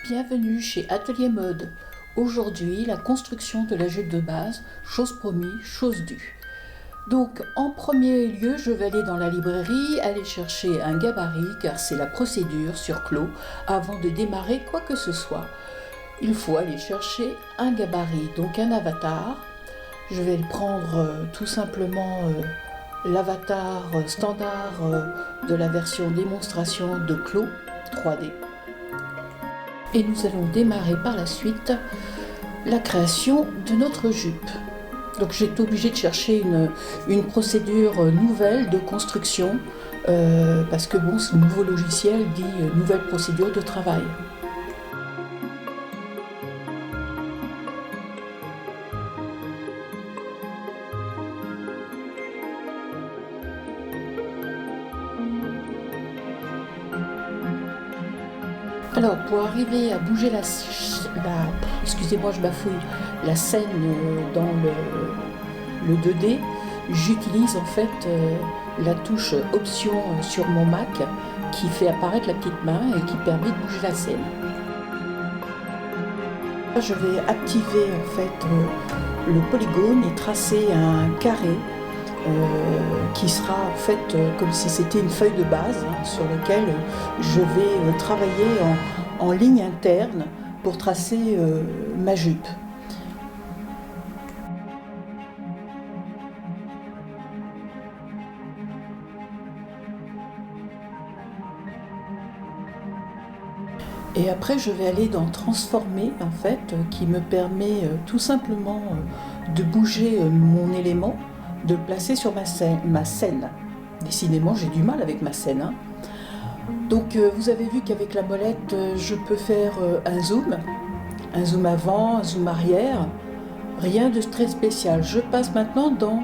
Bienvenue chez Atelier Mode. Aujourd'hui, la construction de la jupe de base, chose promise, chose due. Donc, en premier lieu, je vais aller dans la librairie, aller chercher un gabarit, car c'est la procédure sur Clos, avant de démarrer quoi que ce soit. Il faut aller chercher un gabarit, donc un avatar. Je vais prendre tout simplement l'avatar standard de la version démonstration de Clos 3D. Et nous allons démarrer par la suite la création de notre jupe. Donc j'ai été obligée de chercher une procédure nouvelle de construction parce que bon, ce nouveau logiciel dit nouvelle procédure de travail. Alors, pour arriver à bouger excusez-moi, je bafouille, la scène dans le 2D, j'utilise en fait la touche Option sur mon Mac qui fait apparaître la petite main et qui permet de bouger la scène. Je vais activer en fait le polygone et tracer un carré qui sera en fait comme si c'était une feuille de base sur laquelle je vais travailler en ligne interne pour tracer ma jupe. Et après je vais aller dans transformer en fait qui me permet tout simplement de bouger mon élément, de le placer sur ma scène. Décidément, j'ai du mal avec ma scène. Hein. Donc, vous avez vu qu'avec la molette, je peux faire un zoom avant, un zoom arrière. Rien de très spécial. Je passe maintenant dans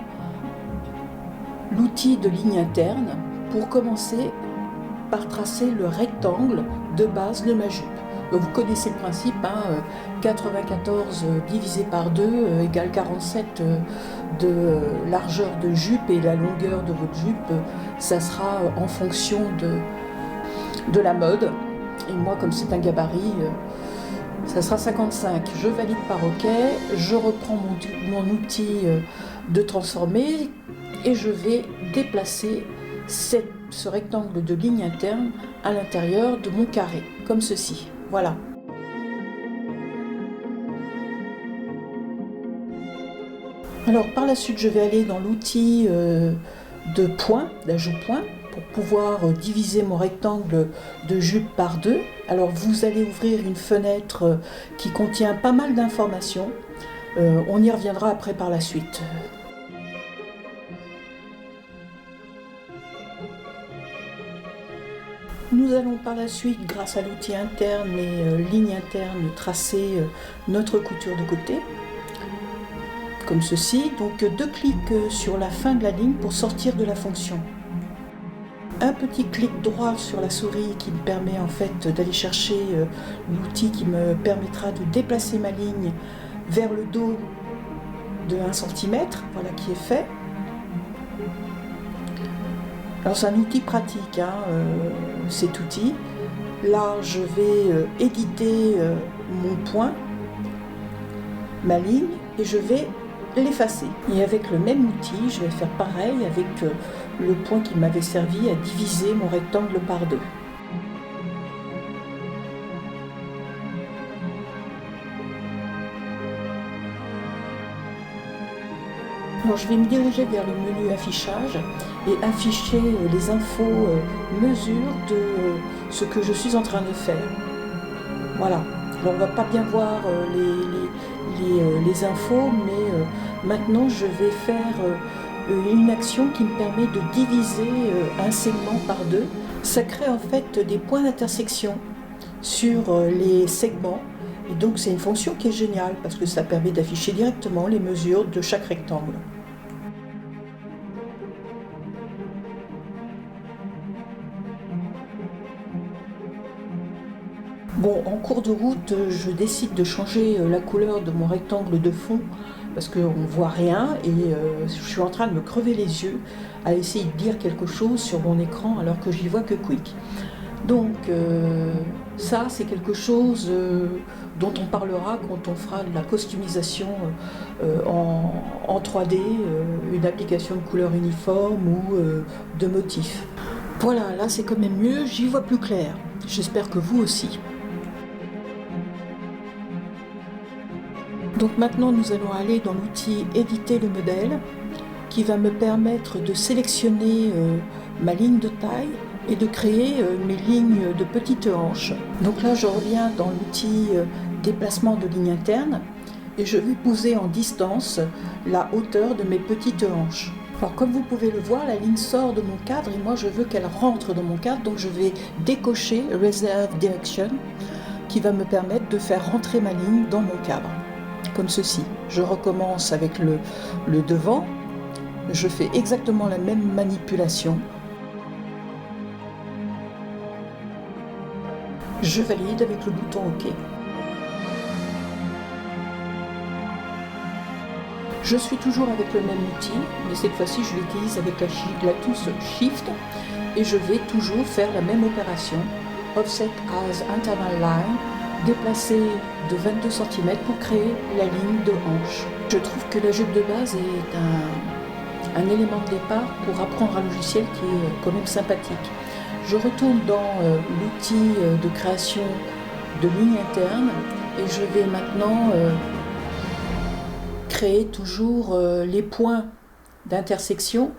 l'outil de ligne interne pour commencer par tracer le rectangle de base de ma jupe. Donc vous connaissez le principe, hein, 94 divisé par 2 égale 47 de largeur de jupe et la longueur de votre jupe, ça sera en fonction de la mode. Et moi, comme c'est un gabarit, ça sera 55. Je valide par OK, je reprends mon outil de transformer et je vais déplacer ce rectangle de ligne interne à l'intérieur de mon carré, comme ceci. Voilà. Alors par la suite, je vais aller dans l'outil de point, d'ajout point, pour pouvoir diviser mon rectangle de jupe par 2. Alors vous allez ouvrir une fenêtre qui contient pas mal d'informations. On y reviendra après par la suite. Nous allons par la suite, grâce à l'outil interne et ligne interne, tracer notre couture de côté, comme ceci. Donc 2 clics sur la fin de la ligne pour sortir de la fonction. Un petit clic droit sur la souris qui me permet en fait d'aller chercher l'outil qui me permettra de déplacer ma ligne vers le dos de 1 cm, voilà qui est fait. Alors c'est un outil pratique, hein, cet outil. Là, je vais éditer mon point, ma ligne, et je vais l'effacer. Et avec le même outil, je vais faire pareil avec le point qui m'avait servi à diviser mon rectangle par 2. Alors je vais me diriger vers le menu affichage et afficher les infos mesures de ce que je suis en train de faire. Voilà. Alors on ne va pas bien voir les infos, mais maintenant je vais faire une action qui me permet de diviser un segment par 2. Ça crée en fait des points d'intersection sur les segments. Et donc c'est une fonction qui est géniale parce que ça permet d'afficher directement les mesures de chaque rectangle. Bon, en cours de route, je décide de changer la couleur de mon rectangle de fond parce qu'on ne voit rien et je suis en train de me crever les yeux à essayer de lire quelque chose sur mon écran alors que j'y vois que quick. Donc ça, c'est quelque chose dont on parlera quand on fera de la customisation en 3D, une application de couleurs uniformes ou de motifs. Voilà, là c'est quand même mieux, j'y vois plus clair. J'espère que vous aussi. Donc maintenant nous allons aller dans l'outil éditer le modèle qui va me permettre de sélectionner ma ligne de taille et de créer mes lignes de petites hanches. Donc là je reviens dans l'outil déplacement de ligne interne et je vais poser en distance la hauteur de mes petites hanches. Alors comme vous pouvez le voir, la ligne sort de mon cadre et moi je veux qu'elle rentre dans mon cadre, donc je vais décocher Reserve Direction qui va me permettre de faire rentrer ma ligne dans mon cadre, comme ceci. Je recommence avec le devant, je fais exactement la même manipulation. Je valide avec le bouton OK. Je suis toujours avec le même outil, mais cette fois-ci je l'utilise avec la touche Shift et je vais toujours faire la même opération. Offset as internal line, déplacer de 22 cm pour créer la ligne de hanche. Je trouve que la jupe de base est un élément de départ pour apprendre un logiciel qui est quand même sympathique. Je retourne dans l'outil de création de ligne interne et je vais maintenant créer toujours les points d'intersection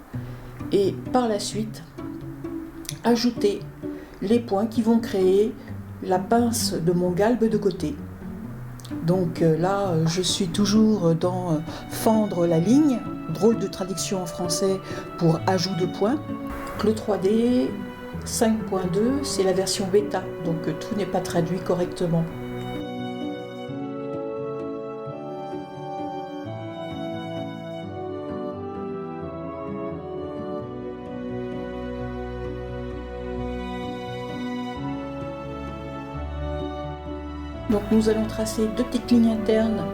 et par la suite ajouter les points qui vont créer la pince de mon galbe de côté. Donc là je suis toujours dans fendre la ligne, drôle de traduction en français pour ajout de points. Le 3D 5.2 c'est la version bêta, donc tout n'est pas traduit correctement. Donc nous allons tracer deux petites lignes internes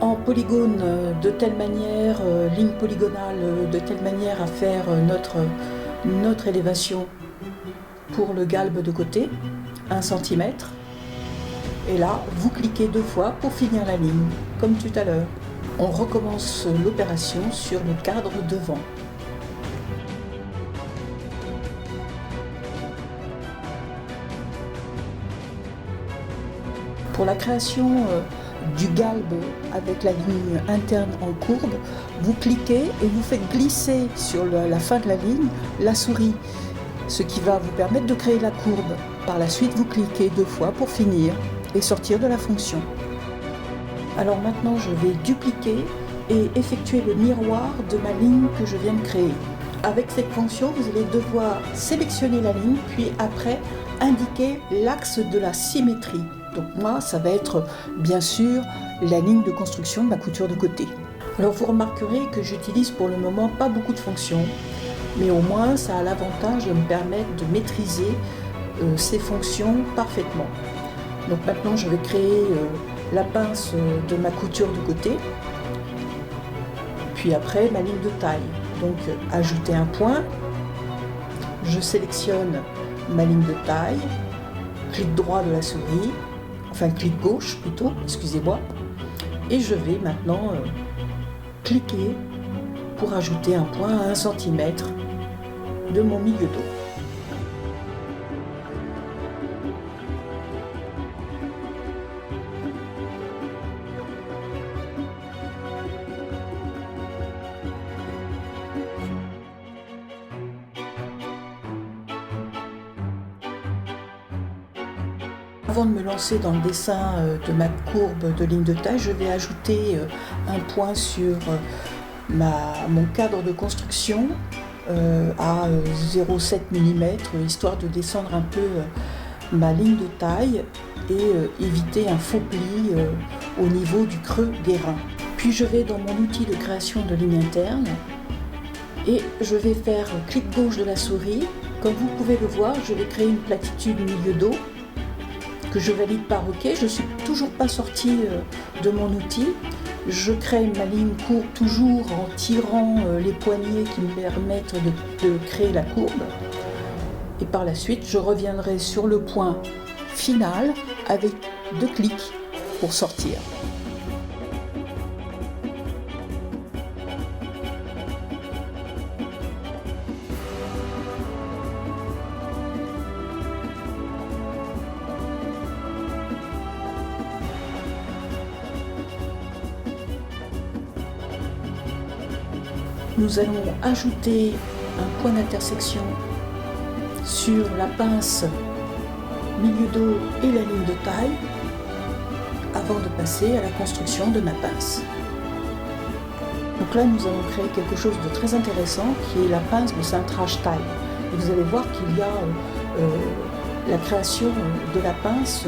en polygone de telle manière, ligne polygonale de telle manière à faire notre élévation pour le galbe de côté, 1 cm. Et là, vous cliquez 2 fois pour finir la ligne, comme tout à l'heure. On recommence l'opération sur le cadre devant. Pour la création du galbe avec la ligne interne en courbe, vous cliquez et vous faites glisser sur la fin de la ligne la souris, ce qui va vous permettre de créer la courbe. Par la suite, vous cliquez 2 fois pour finir et sortir de la fonction. Alors maintenant, je vais dupliquer et effectuer le miroir de ma ligne que je viens de créer. Avec cette fonction, vous allez devoir sélectionner la ligne, puis après indiquer l'axe de la symétrie. Donc moi, ça va être bien sûr la ligne de construction de ma couture de côté. Alors vous remarquerez que j'utilise pour le moment pas beaucoup de fonctions, mais au moins ça a l'avantage de me permettre de maîtriser ces fonctions parfaitement. Donc maintenant je vais créer la pince de ma couture de côté, puis après ma ligne de taille. Donc ajouter un point, je sélectionne ma ligne de taille, clic droit de la souris, enfin clic gauche plutôt, excusez-moi, et je vais maintenant cliquer pour ajouter un point à 1 cm de mon milieu dos. Avant de me lancer dans le dessin de ma courbe de ligne de taille, je vais ajouter un point sur mon cadre de construction à 0,7 mm, histoire de descendre un peu ma ligne de taille et éviter un faux pli au niveau du creux des reins. Puis je vais dans mon outil de création de ligne interne et je vais faire clic gauche de la souris. Comme vous pouvez le voir, je vais créer une platitude milieu dos que je valide par OK. Je ne suis toujours pas sortie de mon outil. Je crée ma ligne courbe toujours en tirant les poignées qui me permettent de créer la courbe. Et par la suite, je reviendrai sur le point final avec 2 clics pour sortir. Nous allons ajouter un point d'intersection sur la pince milieu dos et la ligne de taille avant de passer à la construction de ma pince. Donc là, nous allons créer quelque chose de très intéressant qui est la pince de cintrage taille. Et vous allez voir qu'il y a la création de la pince,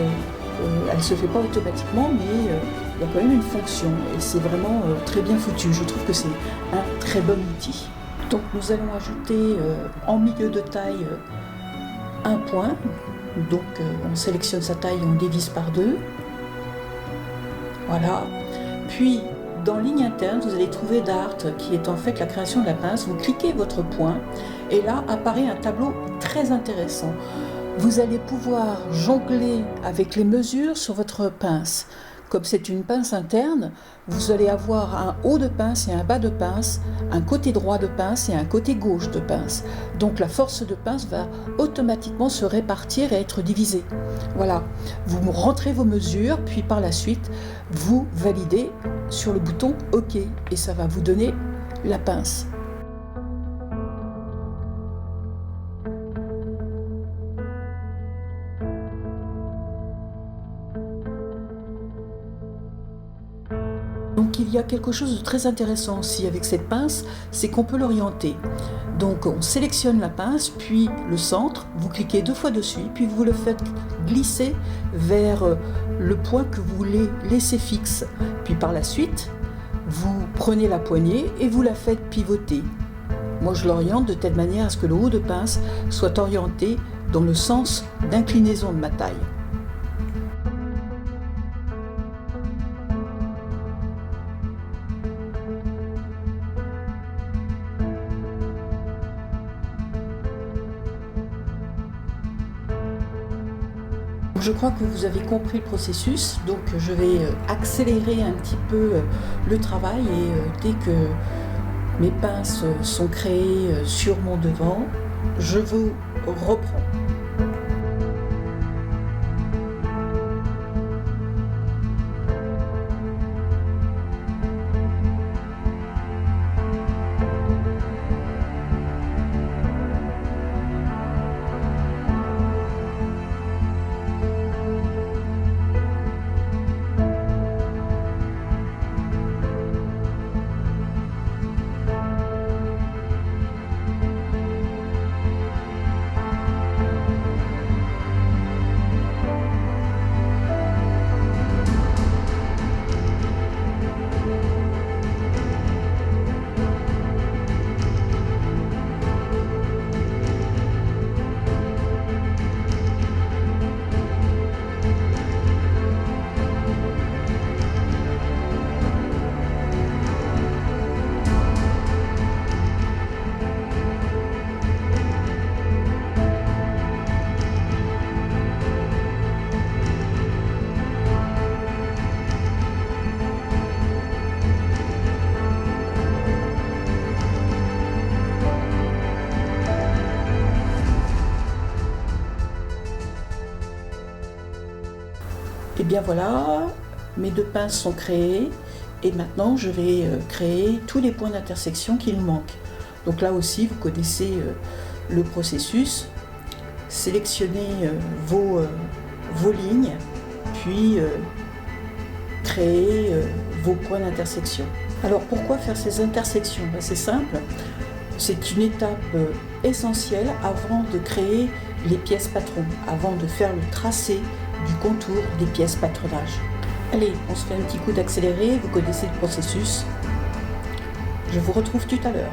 elle ne se fait pas automatiquement, mais il y a quand même une fonction et c'est vraiment très bien foutu. Je trouve que c'est un très bon outil. Donc nous allons ajouter en milieu de taille un point. Donc on sélectionne sa taille, on divise par 2. Voilà. Puis dans ligne interne, vous allez trouver Dart qui est en fait la création de la pince. Vous cliquez votre point et là apparaît un tableau très intéressant. Vous allez pouvoir jongler avec les mesures sur votre pince. Comme c'est une pince interne, vous allez avoir un haut de pince et un bas de pince, un côté droit de pince et un côté gauche de pince. Donc la force de pince va automatiquement se répartir et être divisée. Voilà, vous rentrez vos mesures, puis par la suite, vous validez sur le bouton OK et ça va vous donner la pince. Donc il y a quelque chose de très intéressant aussi avec cette pince, c'est qu'on peut l'orienter. Donc on sélectionne la pince, puis le centre, vous cliquez 2 fois dessus, puis vous le faites glisser vers le point que vous voulez laisser fixe. Puis par la suite, vous prenez la poignée et vous la faites pivoter. Moi je l'oriente de telle manière à ce que le haut de pince soit orienté dans le sens d'inclinaison de ma taille. Je crois que vous avez compris le processus, donc je vais accélérer un petit peu le travail et dès que mes pinces sont créées sur mon devant, je vous reprends. Et bien voilà, mes 2 pinces sont créées et maintenant je vais créer tous les points d'intersection qui nous manquent. Donc là aussi vous connaissez le processus, sélectionnez vos lignes, puis créez vos points d'intersection. Alors pourquoi faire ces intersections? C'est simple, c'est une étape essentielle avant de créer les pièces patrons, avant de faire le tracé du contour des pièces patronage. Allez, on se fait un petit coup d'accéléré, vous connaissez le processus. Je vous retrouve tout à l'heure.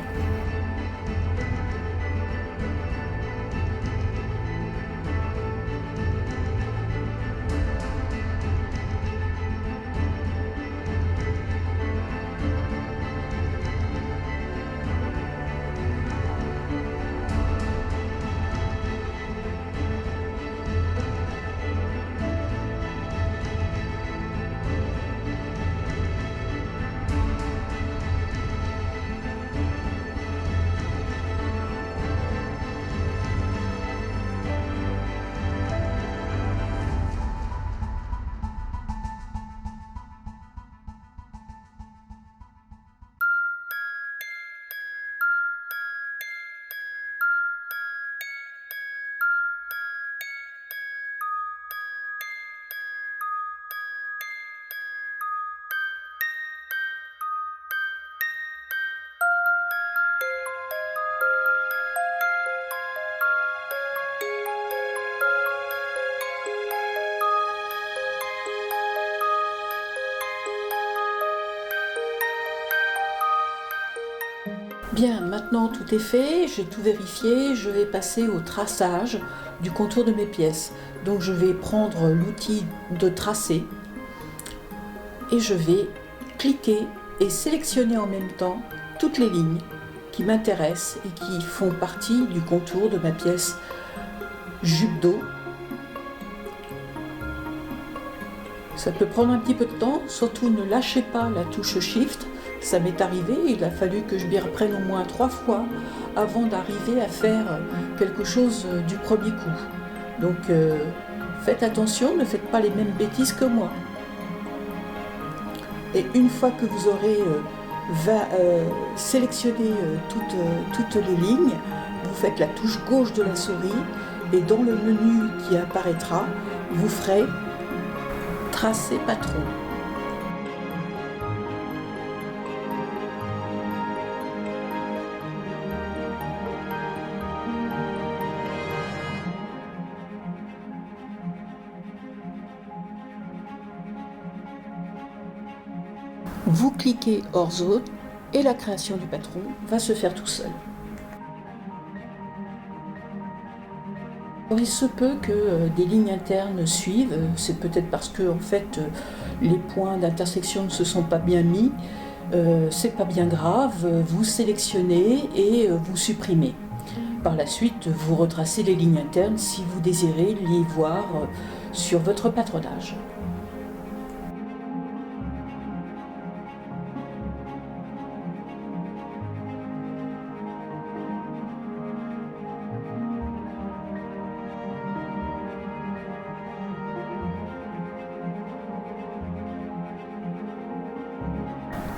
Bien, maintenant tout est fait, j'ai tout vérifié, je vais passer au traçage du contour de mes pièces. Donc je vais prendre l'outil de tracer et je vais cliquer et sélectionner en même temps toutes les lignes qui m'intéressent et qui font partie du contour de ma pièce jupe dos. Ça peut prendre un petit peu de temps, surtout ne lâchez pas la touche Shift. Ça m'est arrivé, il a fallu que je m'y reprenne au moins 3 fois avant d'arriver à faire quelque chose du premier coup. Donc faites attention, ne faites pas les mêmes bêtises que moi. Et une fois que vous aurez sélectionné toutes les lignes, vous faites la touche gauche de la souris et dans le menu qui apparaîtra, vous ferez Tracer patron. Vous cliquez hors zone et la création du patron va se faire tout seul. Il se peut que des lignes internes suivent, c'est peut-être parce que en fait les points d'intersection ne se sont pas bien mis, c'est pas bien grave, vous sélectionnez et vous supprimez. Par la suite, vous retracez les lignes internes si vous désirez les voir sur votre patronage.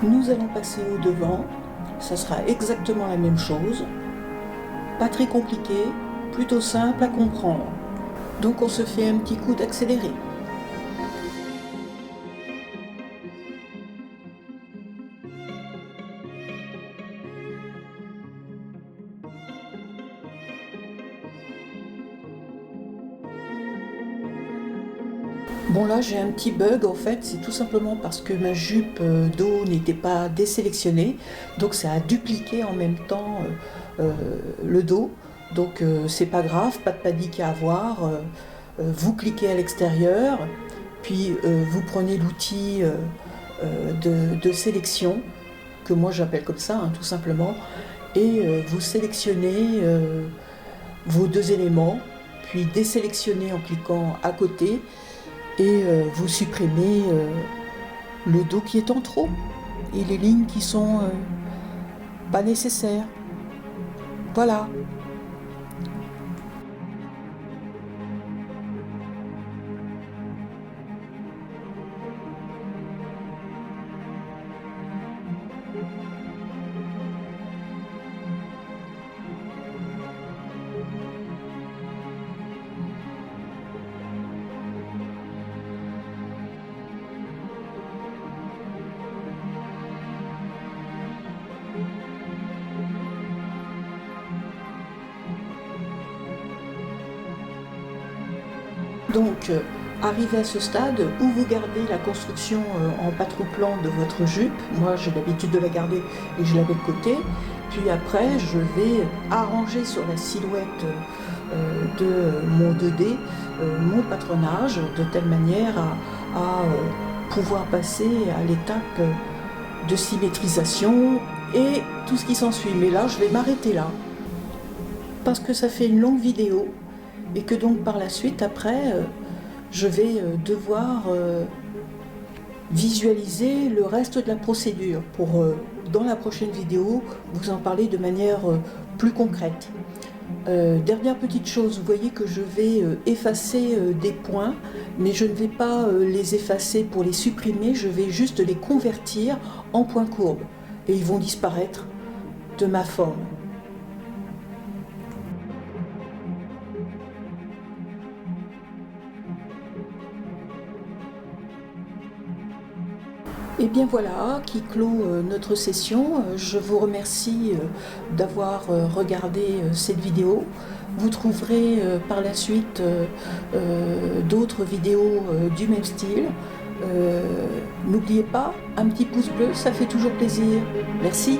Nous allons passer au devant, ça sera exactement la même chose, pas très compliqué, plutôt simple à comprendre. Donc on se fait un petit coup d'accéléré. Bon là j'ai un petit bug en fait, c'est tout simplement parce que ma jupe dos n'était pas désélectionnée, donc ça a dupliqué en même temps le dos, donc c'est pas grave, pas de panique à avoir, vous cliquez à l'extérieur, puis vous prenez l'outil de sélection, que moi j'appelle comme ça hein, tout simplement, et vous sélectionnez vos deux éléments, puis désélectionnez en cliquant à côté, et vous supprimez le dos qui est en trop et les lignes qui sont pas nécessaires. Voilà. Donc, arrivé à ce stade où vous gardez la construction en patron-plan de votre jupe, moi j'ai l'habitude de la garder et je la mets de côté, puis après je vais arranger sur la silhouette de mon 2D mon patronage de telle manière à pouvoir passer à l'étape de symétrisation et tout ce qui s'ensuit. Mais là je vais m'arrêter là parce que ça fait une longue vidéo et que donc par la suite après je vais devoir visualiser le reste de la procédure pour dans la prochaine vidéo vous en parler de manière plus concrète. Dernière petite chose, vous voyez que je vais effacer des points, mais je ne vais pas les effacer pour les supprimer, je vais juste les convertir en points courbes et ils vont disparaître de ma forme. Et bien voilà, qui clôt notre session. Je vous remercie d'avoir regardé cette vidéo. Vous trouverez par la suite d'autres vidéos du même style. N'oubliez pas, un petit pouce bleu, ça fait toujours plaisir. Merci.